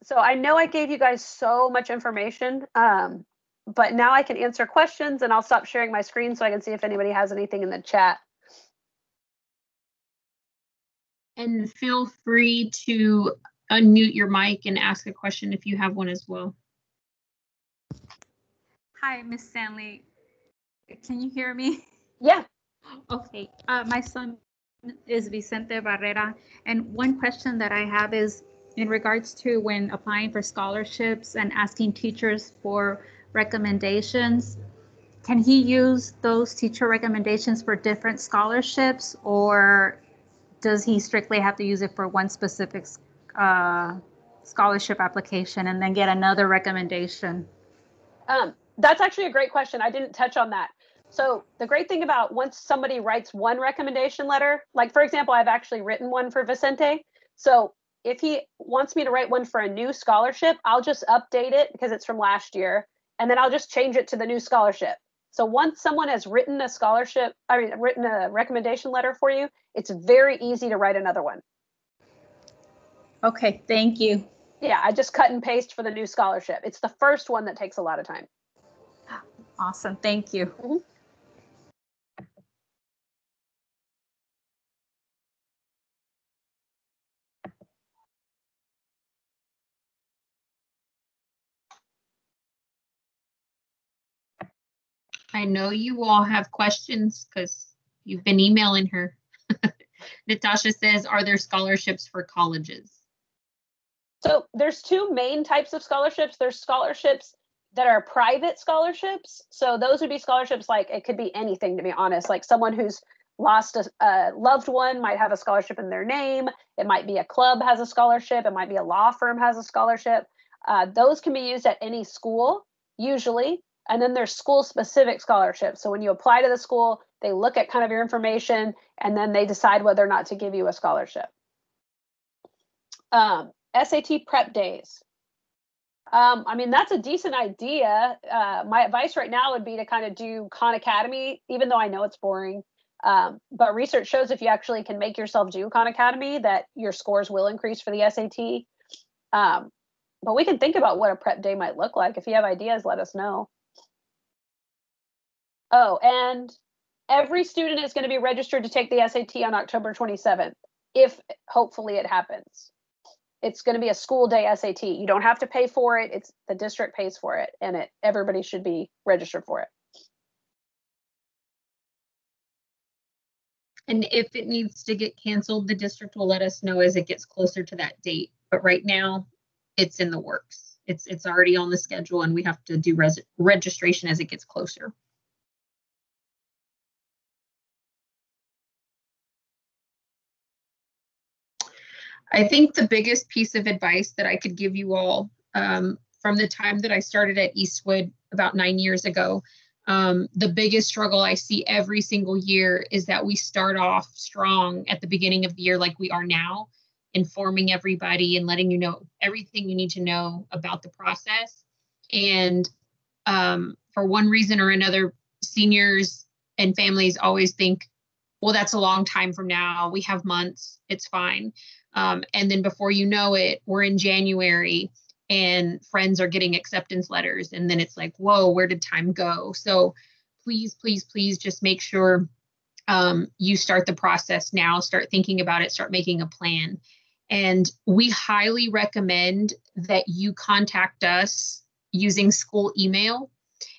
B: So I know I gave you guys so much information, but now I can answer questions, and I'll stop sharing my screen so I can see if anybody has anything in the chat.
A: And feel free to unmute your mic and ask a question if you have one as well.
E: Hi, Miss Stanley. Can you hear me?
B: Yeah.
E: Okay. My son is Vicente Barrera, and one question that I have is in regards to when applying for scholarships and asking teachers for recommendations. Can he use those teacher recommendations for different scholarships, or does he strictly have to use it for one specific scholarship application and then get another recommendation?
B: That's actually a great question. I didn't touch on that. So the great thing about once somebody writes one recommendation letter, like for example, I've actually written one for Vicente. So if he wants me to write one for a new scholarship, I'll just update it because it's from last year, and then I'll just change it to the new scholarship. So once someone has written written a recommendation letter for you, it's very easy to write another one.
E: Okay, thank you.
B: Yeah, I just cut and paste for the new scholarship. It's the first one that takes a lot of time.
E: Awesome, thank you.
B: Mm-hmm.
A: I know you all have questions because you've been emailing her. Natasha says, are there scholarships for colleges?
B: So there's two main types of scholarships. There's scholarships that are private scholarships. So those would be scholarships, like it could be anything, to be honest, like someone who's lost a loved one might have a scholarship in their name. It might be a club has a scholarship. It might be a law firm has a scholarship. Those can be used at any school, usually. And then there's school specific scholarships. So when you apply to the school, they look at kind of your information, and then they decide whether or not to give you a scholarship. SAT prep days. I mean, that's a decent idea. My advice right now would be to kind of do Khan Academy, even though I know it's boring. But research shows if you actually can make yourself do Khan Academy, that your scores will increase for the SAT. But we can think about what a prep day might look like. If you have ideas, let us know. Oh, and every student is going to be registered to take the SAT on October 27th, if hopefully it happens. It's going to be a school day SAT. You don't have to pay for it. It's the district pays for it, and everybody should be registered for it.
A: And if it needs to get canceled, the district will let us know as it gets closer to that date. But right now, it's in the works. It's already on the schedule, and we have to do registration as it gets closer. I think the biggest piece of advice that I could give you all from the time that I started at Eastwood about 9 years ago, the biggest struggle I see every single year is that we start off strong at the beginning of the year like we are now, informing everybody and letting you know everything you need to know about the process. And for one reason or another, seniors and families always think well, that's a long time from now. We have months. It's fine. And then before you know it, we're in January and friends are getting acceptance letters. And then it's like, whoa, where did time go? So please, please, please just make sure you start the process now, start thinking about it, start making a plan. And we highly recommend that you contact us using school email.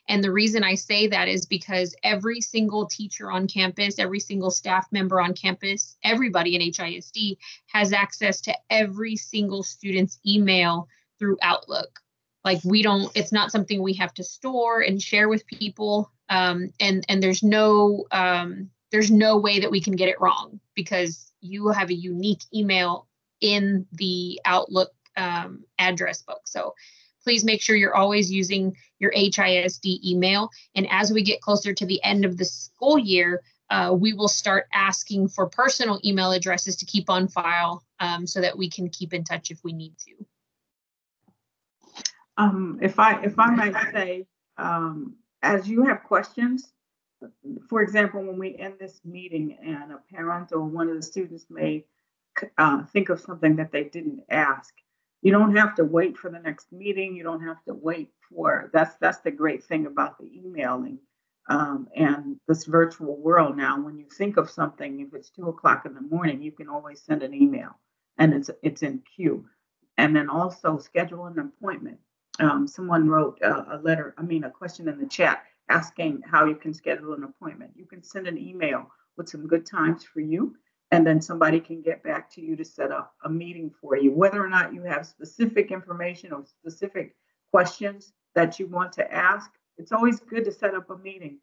A: And the reason I say that is because every single teacher on campus, every single staff member on campus, everybody in HISD has access to every single student's email through Outlook. Like it's not something we have to store and share with people. And there's no way that we can get it wrong because you have a unique email in the Outlook address book. So please make sure you're always using your HISD email. And as we get closer to the end of the school year, we will start asking for personal email addresses to keep on file so that we can keep in touch if we need to.
D: If I might say, as you have questions, for example, when we end this meeting and a parent or one of the students may think of something that they didn't ask, you don't have to wait for the next meeting. You don't have to wait for, that's the great thing about the emailing and this virtual world now. When you think of something, if it's 2 o'clock in the morning, you can always send an email and it's in queue. And then also schedule an appointment. Someone wrote a question in the chat asking how you can schedule an appointment. You can send an email with some good times for you, and then somebody can get back to you to set up a meeting for you. Whether or not you have specific information or specific questions that you want to ask, it's always good to set up a meeting,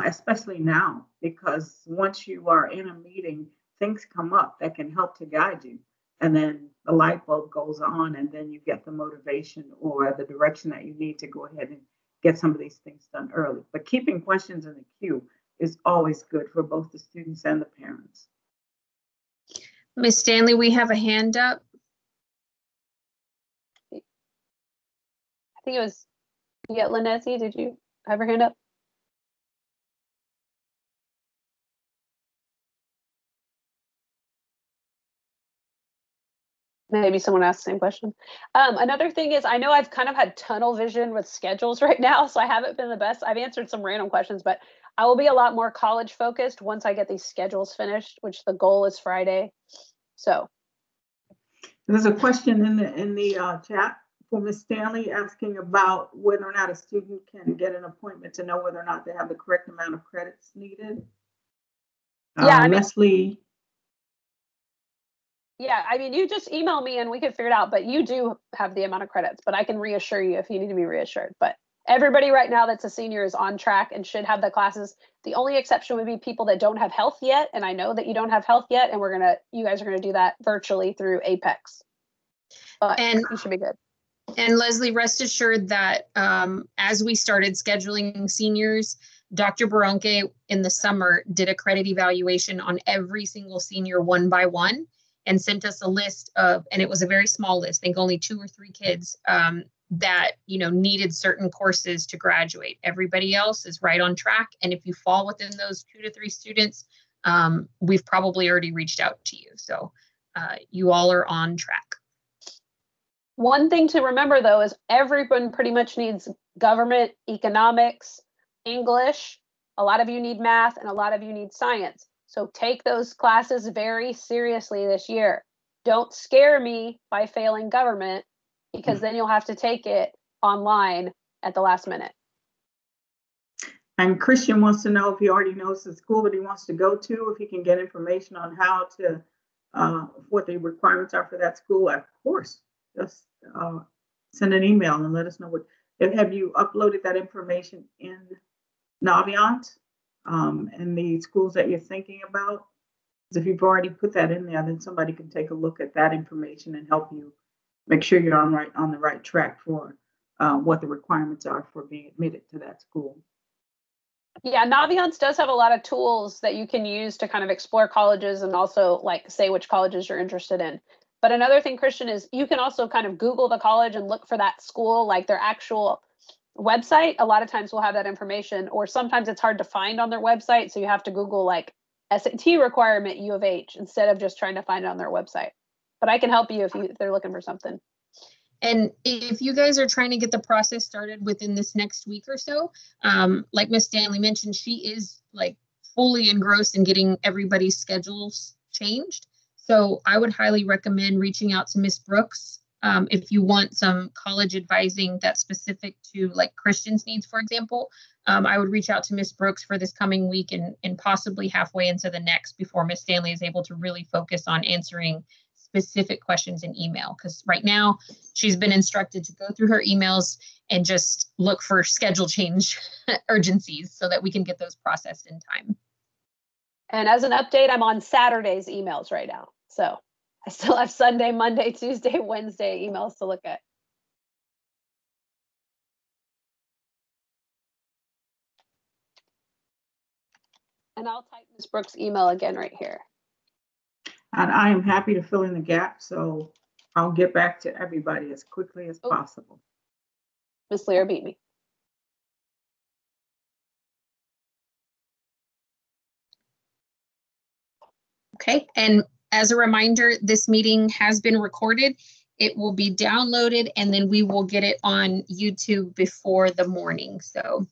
D: especially now, because once you are in a meeting, things come up that can help to guide you. And then the light bulb goes on, and then you get the motivation or the direction that you need to go ahead and get some of these things done early. But keeping questions in the queue is always good for both the students and the parents.
A: Ms. Stanley, we have a hand up.
B: I think it was, yeah, Lindsay, did you have your hand up? Maybe someone asked the same question. Another thing is, I know I've kind of had tunnel vision with schedules right now, so I haven't been the best. I've answered some random questions, but I will be a lot more college focused once I get these schedules finished, which the goal is Friday. So
D: there's a question in the chat for Ms. Stanley asking about whether or not a student can get an appointment to know whether or not they have the correct amount of credits needed.
B: Yeah,
D: Leslie.
B: Yeah, I mean, you just email me and we can figure it out, but you do have the amount of credits, but I can reassure you if you need to be reassured. But everybody right now that's a senior is on track and should have the classes. The only exception would be people that don't have health yet. And I know that you don't have health yet, and you guys are gonna do that virtually through Apex. But you should be good.
A: And Leslie, rest assured that as we started scheduling seniors, Dr. Baronke in the summer did a credit evaluation on every single senior one by one, and sent us a list of, and it was a very small list, I think only 2 or 3 kids that needed certain courses to graduate. Everybody else is right on track. And if you fall within those 2 to 3 students, we've probably already reached out to you. So you all are on track.
B: One thing to remember though is everyone pretty much needs government, economics, English. A lot of you need math and a lot of you need science. So take those classes very seriously this year. Don't scare me by failing government, because then you'll have to take it online at the last minute.
D: And Christian wants to know if he already knows the school that he wants to go to, if he can get information on how to, what the requirements are for that school. Of course, just send an email and let us know have you uploaded that information in Navient? And the schools that you're thinking about. If you've already put that in there, then somebody can take a look at that information and help you make sure you're on the right track for what the requirements are for being admitted to that school.
B: Yeah, Naviance does have a lot of tools that you can use to kind of explore colleges and also like say which colleges you're interested in. But another thing, Christian, is you can also kind of Google the college and look for that school, like their actual website. A lot of times we'll have that information, or sometimes it's hard to find on their website. So you have to Google like SAT requirement U of H instead of just trying to find it on their website. But I can help you if they're looking for something.
A: And if you guys are trying to get the process started within this next week or so, like Miss Stanley mentioned, she is like fully engrossed in getting everybody's schedules changed. So I would highly recommend reaching out to Miss Brooks if you want some college advising that's specific to like Christian's needs, for example. I would reach out to Miss Brooks for this coming week and possibly halfway into the next before Miss Stanley is able to really focus on answering specific questions in email. Because right now she's been instructed to go through her emails and just look for schedule change urgencies so that we can get those processed in time.
B: And as an update, I'm on Saturday's emails right now. So I still have Sunday, Monday, Tuesday, Wednesday emails to look at. And I'll type Ms. Brooks' email again right here.
D: And I am happy to fill in the gap, so I'll get back to everybody as quickly as possible.
B: Ms. Lear beat me.
A: Okay, and as a reminder, this meeting has been recorded. It will be downloaded and then we will get it on YouTube before the morning. So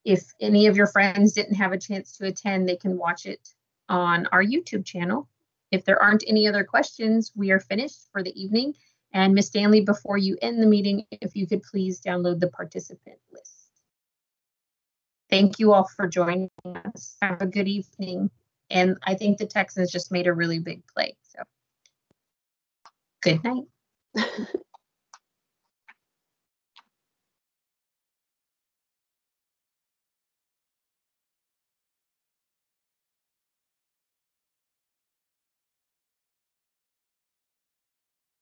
A: if any of your friends didn't have a chance to attend, they can watch it on our YouTube channel. If there aren't any other questions, we are finished for the evening. And Ms. Stanley, before you end the meeting, if you could please download the participant list. Thank you all for joining us. Have a good evening. And I think the Texans just made a really big play. So good night.